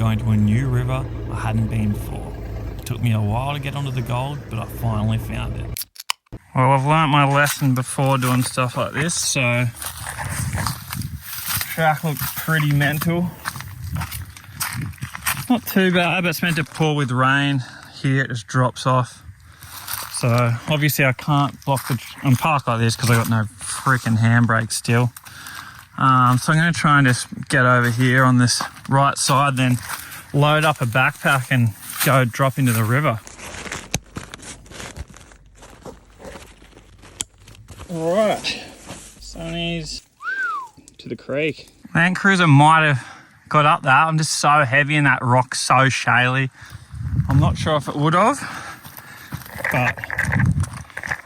going to a new river I hadn't been before. It took me a while to get onto the gold, but I finally found it. Well, I've learnt my lesson before doing stuff like this, so track looks pretty mental. Not too bad, but it's meant to pour with rain. Here it just drops off. So obviously I can't I'm parked like this because I got no freaking handbrake still. So I'm going to try and just get over here on this right side, then load up a backpack and go drop into the river. All right, Sonny's to the creek. Land Cruiser might have got up that. I'm just so heavy and that rock's so shaly. I'm not sure if it would have, but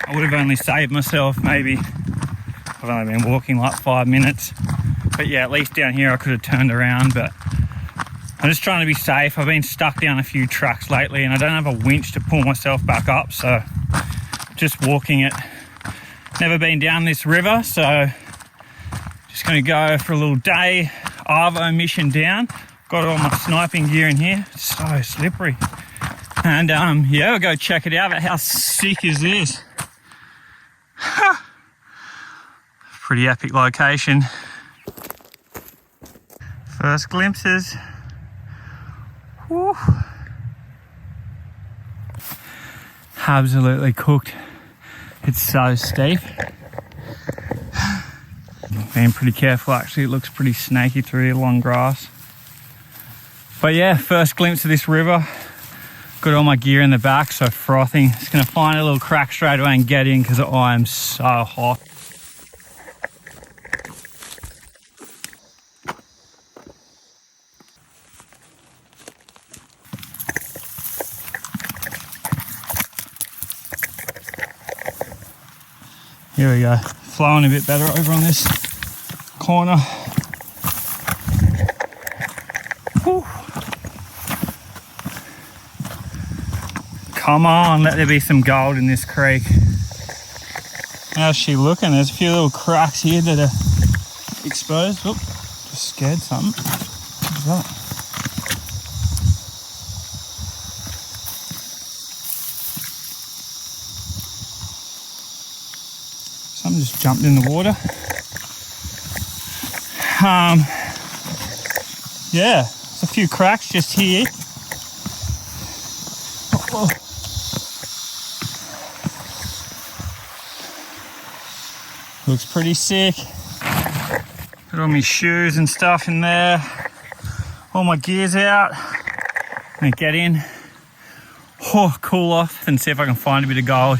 I would have only saved myself maybe, I've only been walking like 5 minutes. But yeah, at least down here I could have turned around, but I'm just trying to be safe. I've been stuck down a few tracks lately and I don't have a winch to pull myself back up, so just walking it. Never been down this river, so just going to go for a little day Arvo mission down. Got all my sniping gear in here. It's so slippery. And yeah, we'll go check it out. But how sick is this? Pretty epic location. First glimpses. Woo. Absolutely cooked. It's so steep. Being pretty careful actually, it looks pretty snaky through here, long grass. But yeah, first glimpse of this river. Got all my gear in the back, so frothing. Just gonna find a little crack straight away and get in because I am so hot. Here we go, flowing a bit better over on this corner. Whew. Come on, let there be some gold in this creek. How's she looking? There's a few little cracks here that are exposed. Oop, just scared something. What's that? Something just jumped in the water. Yeah, there's a few cracks just here. Oh. Looks pretty sick. Got all my shoes and stuff in there. All my gear's out. I'm gonna get in, cool off and see if I can find a bit of gold.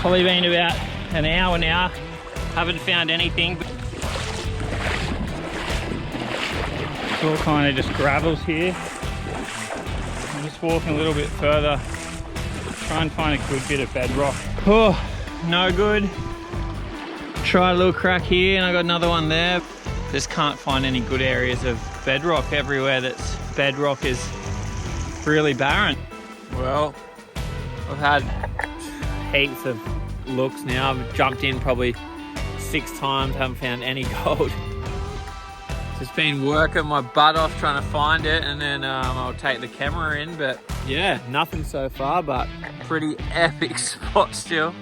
Probably been about an hour now, haven't found anything. It's all kind of just gravels here. I'm just walking a little bit further, try and find a good bit of bedrock. Oh, no good. Tried a little crack here and I got another one there. Just can't find any good areas of bedrock. Everywhere that's bedrock is really barren. Well, I've had heaps of looks now. I've jumped in probably 6 times, haven't found any gold. Just been working my butt off trying to find it, and then I'll take the camera in, but yeah, nothing so far, but pretty epic spot still.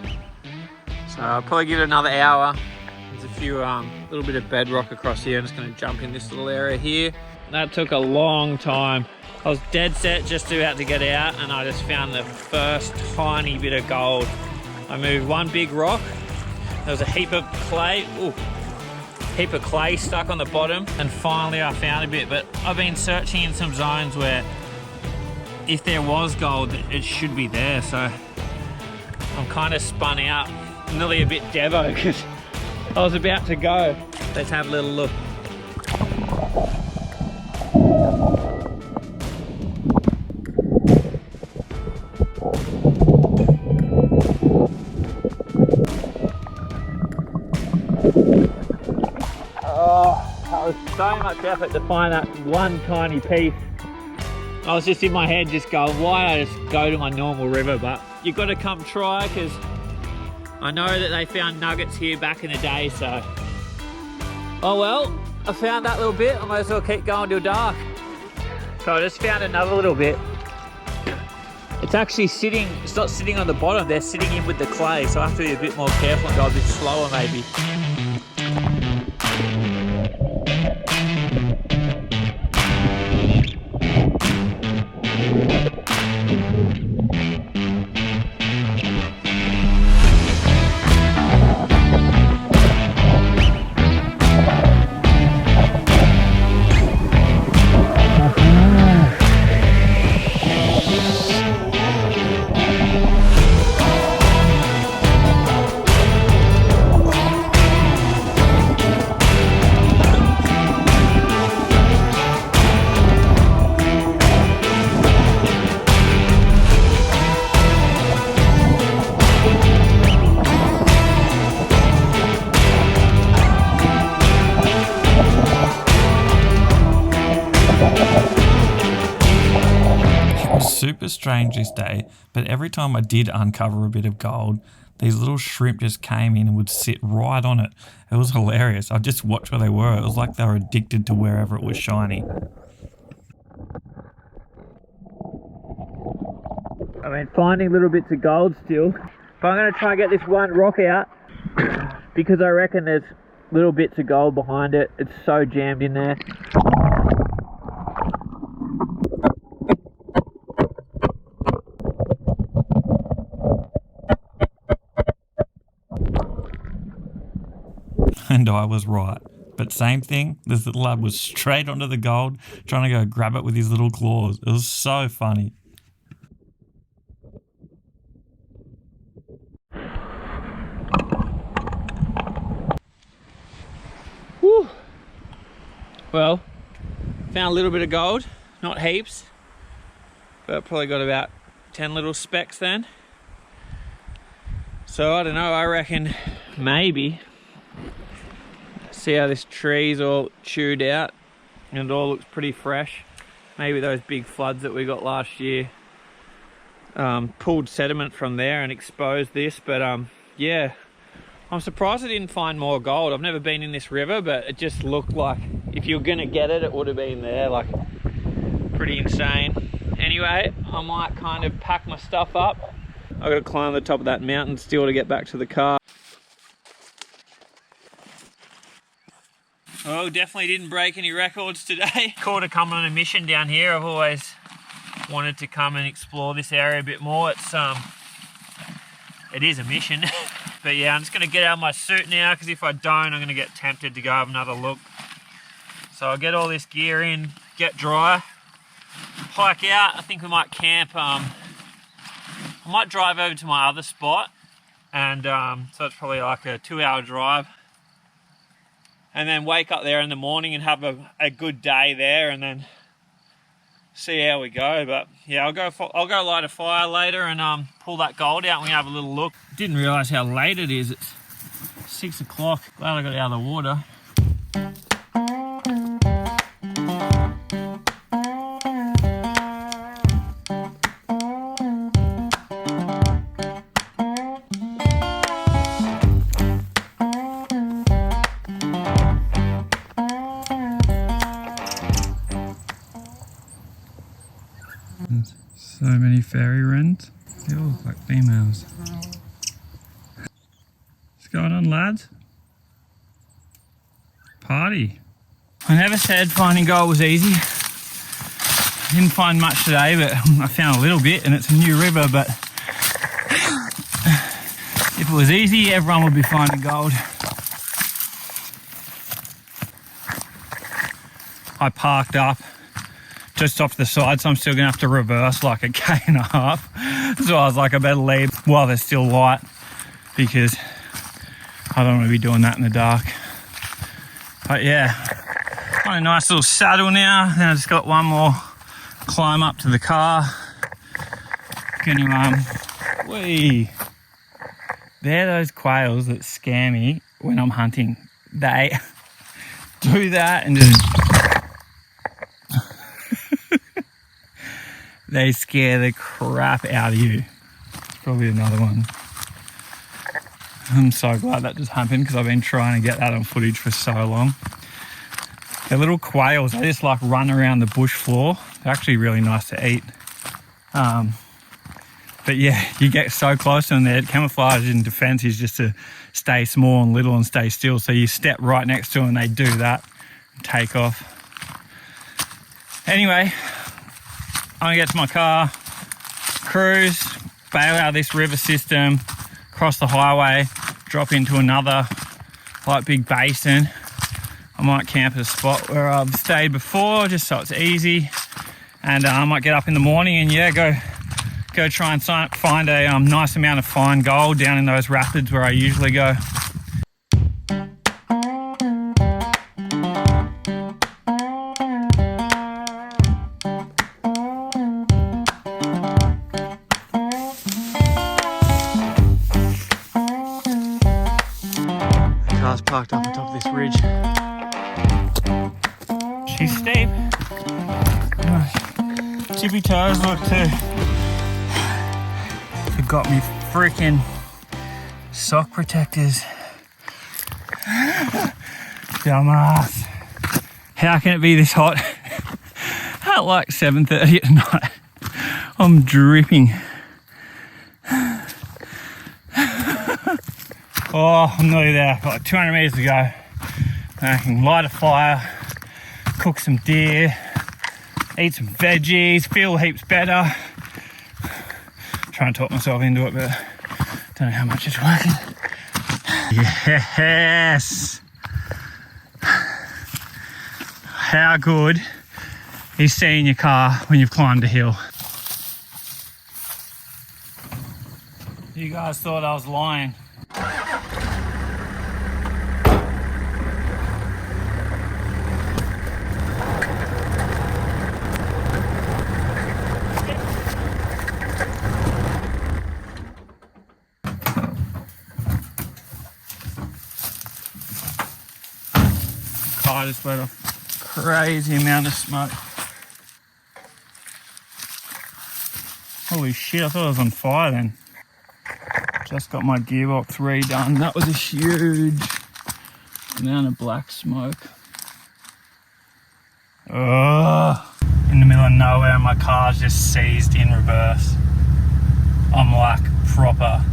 So I'll probably give it another hour. There's a few little bit of bedrock across here. I'm just going to jump in this little area here. That took a long time. I was dead set just about to get out and I just found the first tiny bit of gold. I moved one big rock. There was a heap of clay, heap of clay stuck on the bottom, and finally I found a bit. But I've been searching in some zones where if there was gold, it should be there. So I'm kind of spun out nearly a bit devo because I was about to go. Let's have a little look. Oh, that was so much effort to find that one tiny piece. I was just in my head just going, why don't I just go to my normal river? But you've got to come try, because I know that they found nuggets here back in the day, so. Oh well, I found that little bit. I might as well keep going till dark. So I just found another little bit. It's actually sitting, it's not sitting on the bottom, they're sitting in with the clay, so I have to be a bit more careful and go a bit slower maybe. Super strange this day, but every time I did uncover a bit of gold, these little shrimp just came in and would sit right on it. It was hilarious. I just watched where they were. It was like they were addicted to wherever it was shiny. I mean, finding little bits of gold still. But I'm going to try and get this one rock out because I reckon there's little bits of gold behind it. It's so jammed in there. And I was right. But same thing, this little lad was straight onto the gold, trying to go grab it with his little claws. It was so funny. Whew. Well, found a little bit of gold, not heaps, but probably got about 10 little specks then. So I don't know, I reckon maybe, see how this tree's all chewed out and it all looks pretty fresh. Maybe those big floods that we got last year pulled sediment from there and exposed this, but yeah, I'm surprised I didn't find more gold. I've never been in this river, but it just looked like if you were gonna get it, it would have been there. Like, pretty insane. Anyway, I might kind of pack my stuff up. I've got to climb the top of that mountain still to get back to the car. Oh, definitely didn't break any records today. Caught to come on a mission down here. I've always wanted to come and explore this area a bit more. It is a mission. But yeah, I'm just going to get out of my suit now, because if I don't, I'm going to get tempted to go have another look. So I'll get all this gear in, get dry, hike out. I think we might camp. I might drive over to my other spot, and so it's probably like a 2-hour drive. And then wake up there in the morning and have a good day there, and then see how we go. But yeah, I'll go light a fire later and pull that gold out and we have a little look. Didn't realise how late it is. It's 6 o'clock. Glad I got out of the water. So many fairy wrens. They all look like females. What's going on, lads? Party. I never said finding gold was easy. Didn't find much today, but I found a little bit, and it's a new river, but if it was easy, everyone would be finding gold. I parked up just off the side, so I'm still gonna have to reverse like 1.5 k's. So I was like, I better leave while they're still light, because I don't want to be doing that in the dark. But yeah, got a nice little saddle now. Then I just got one more climb up to the car. Gonna they're those quails that scare me when I'm hunting. They do that and just they scare the crap out of you. It's probably another one. I'm so glad that just happened because I've been trying to get that on footage for so long. They're little quails. They just like run around the bush floor. They're actually really nice to eat. But yeah, you get so close to them. Their camouflage and defense is just to stay small and little and stay still. So you step right next to them and they do that and take off. Anyway, I'm gonna get to my car, cruise, bail out of this river system, cross the highway, drop into another like big basin. I might camp at a spot where I've stayed before just so it's easy. And I might get up in the morning and yeah, go try and find a nice amount of fine gold down in those rapids where I usually go. The car's parked up on top of this ridge. She's steep. Tippy toes, look too. Forgot me freaking sock protectors. Dumbass. How can it be this hot at like 7:30 at night? I'm dripping. Oh, I'm nearly there. Got like 200 meters to go. I can light a fire, cook some deer, eat some veggies, feel heaps better. Trying to talk myself into it, but don't know how much it's working. Yes! How good is seeing your car when you've climbed a hill? You guys thought I was lying. I just let off a crazy amount of smoke. Holy shit, I thought I was on fire then. Just got my gearbox redone. That was a huge amount of black smoke. Ugh. In the middle of nowhere, my car's just seized in reverse. I'm like proper.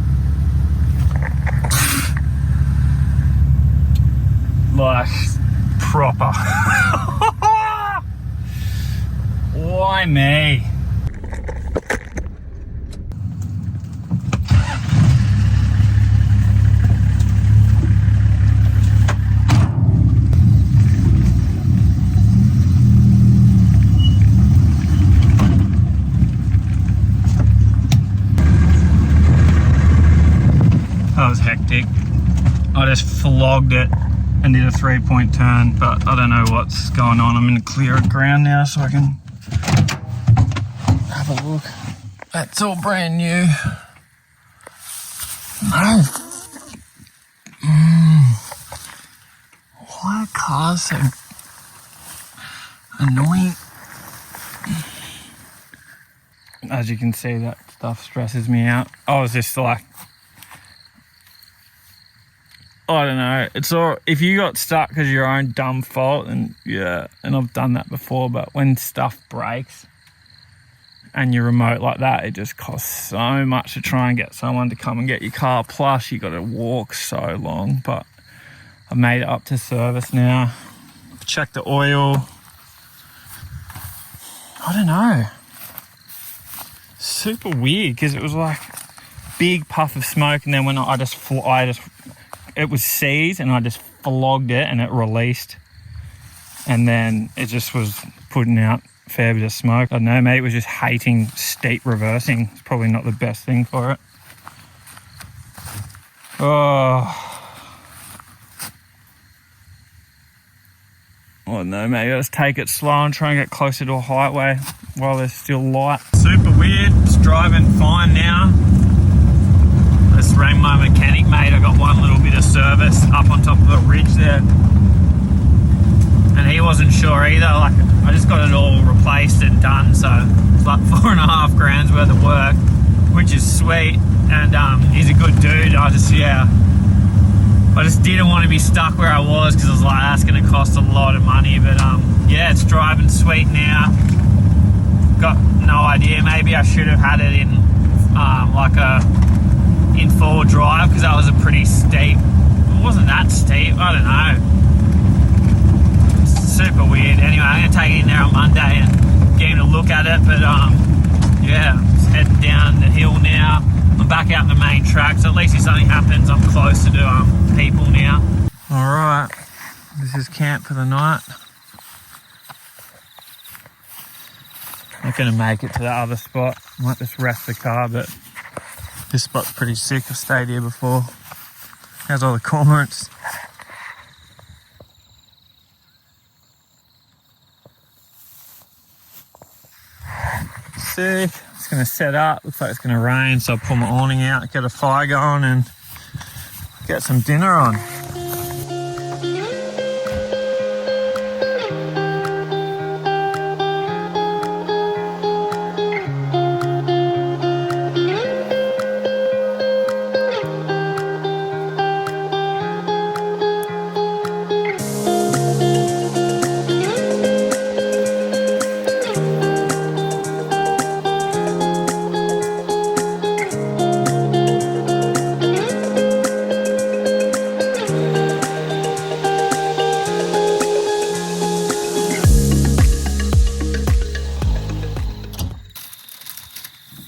Like proper. Why me? That was hectic. I just flogged it and did a 3-point turn, but I don't know what's going on. I'm in a clearer ground now so I can have a look. That's all brand new. No. Why are cars so annoying? As you can see, that stuff stresses me out. I was just like, I don't know. It's all, if you got stuck because of your own dumb fault, and yeah, and I've done that before, but when stuff breaks and you're remote like that, it just costs so much to try and get someone to come and get your car. Plus, you got to walk so long, but I've made it up to service now. Check the oil. I don't know. Super weird because it was like big puff of smoke, and then when I just it was seized and I just flogged it and it released, and then it just was putting out a fair bit of smoke. I don't know, maybe it was just hating steep reversing. It's probably not the best thing for it. Oh, I don't know, maybe I'll just take it slow and try and get closer to a highway while there's still light. Super weird, it's driving fine now. I just rang my mechanic, mate. I got one little bit of service up on top of the ridge there. And he wasn't sure either. Like, I just got it all replaced and done, so it's like $4.5 grand worth of work, which is sweet. And he's a good dude. I just didn't want to be stuck where I was, because I was like, that's going to cost a lot of money. But yeah, it's driving sweet now. Got no idea. Maybe I should have had it in like a in four drive, because that was a pretty steep. It wasn't that steep. I don't know. It's super weird. Anyway, I'm going to take it in there on Monday and get him to look at it. But yeah, just heading down the hill now. I'm back out in the main track, so at least if something happens, I'm closer to people now. All right, this is camp for the night. Not going to make it to the other spot. Might just rest the car, but this spot's pretty sick. I've stayed here before. How's all the cormorants? Sick. It's going to set up. Looks like it's going to rain, so I'll pull my awning out, get a fire going, and get some dinner on.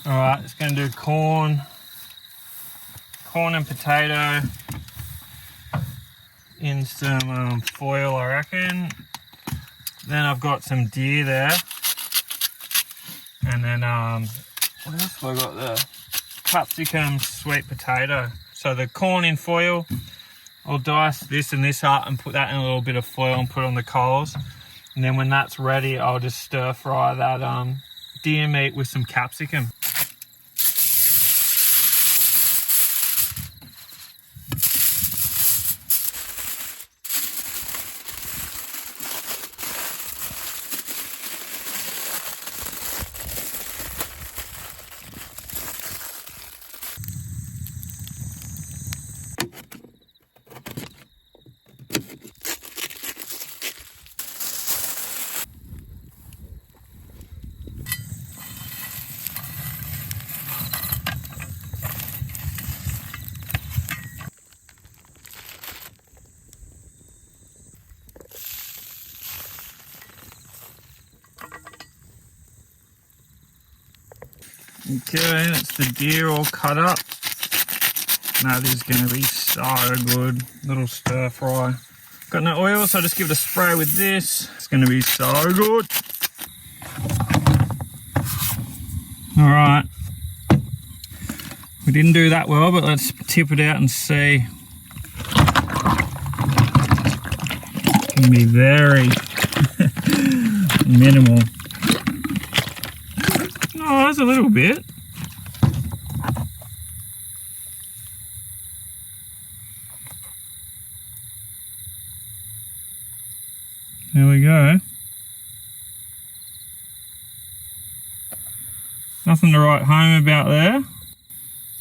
Alright, just going to do corn and potato in some foil, I reckon. Then I've got some deer there. And then, what else have I got there? Capsicum, sweet potato. So the corn in foil, I'll dice this and this up and put that in a little bit of foil and put it on the coals. And then when that's ready, I'll just stir fry that deer meat with some capsicum. Okay, that's the deer all cut up. That is going to be so good. Little stir fry. Got no oil, so I just give it a spray with this. It's going to be so good. Alright. We didn't do that well, but let's tip it out and see. It's going to be very minimal. Oh, that's a little bit. There we go. Nothing to write home about there.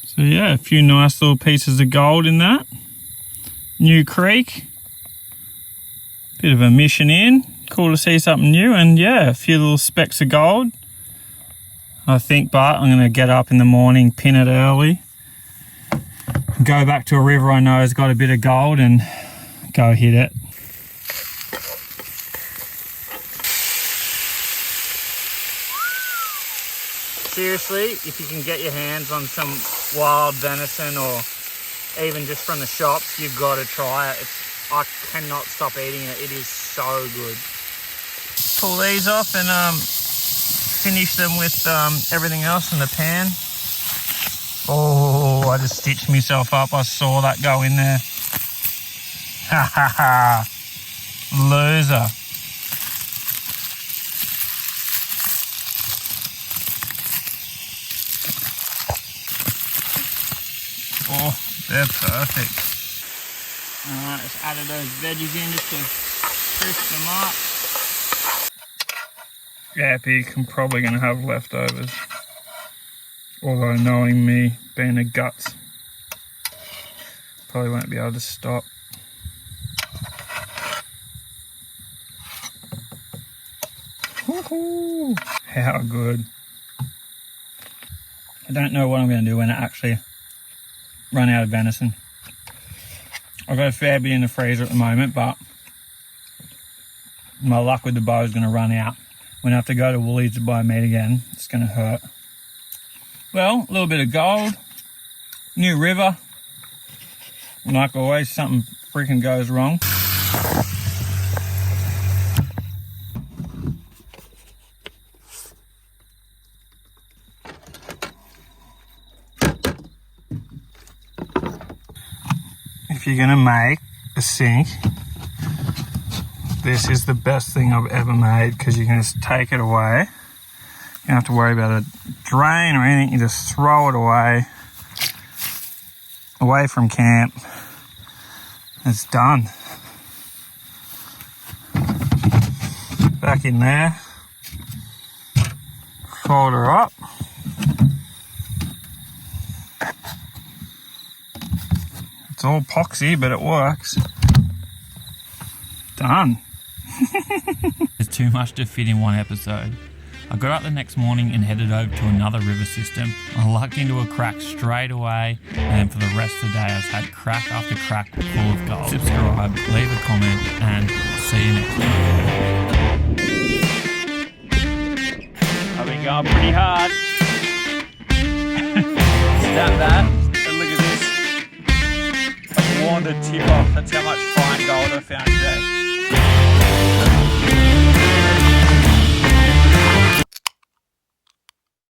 So yeah, a few nice little pieces of gold in that. New creek. Bit of a mission in. Cool to see something new, and yeah, a few little specks of gold. I think, but I'm going to get up in the morning, pin it early, go back to a river I know has got a bit of gold and go hit it. Seriously, if you can get your hands on some wild venison or even just from the shops, you've got to try it. I cannot stop eating it. It is so good. Pull these off and finish them with everything else in the pan. Oh, I just stitched myself up. I saw that go in there. Ha ha ha. Loser. They're perfect. Alright, just added those veggies in just to crisp them up. Epic, I'm probably going to have leftovers. Although knowing me, being a guts, probably won't be able to stop. Woohoo! How good. I don't know what I'm going to do when I actually run out of venison. I've got a fair bit in the freezer at the moment, but my luck with the bow is going to run out. When I have to go to Woolies to buy meat again, it's going to hurt. Well, a little bit of gold, new river. Like always, something freaking goes wrong. If you're gonna make a sink, this is the best thing I've ever made, because you can just take it away. You don't have to worry about a drain or anything. You just throw it away from camp. It's done. Back in there. Fold her up. It's all poxy, but it works. Done. There's too much to fit in one episode. I got up the next morning and headed over to another river system. I lucked into a crack straight away, and then for the rest of the day I've had crack after crack full of gold. Subscribe, leave a comment, and see you next time. I've been going pretty hard. Snap that, and look at this. I've worn the tip off. That's how much fine gold I found today.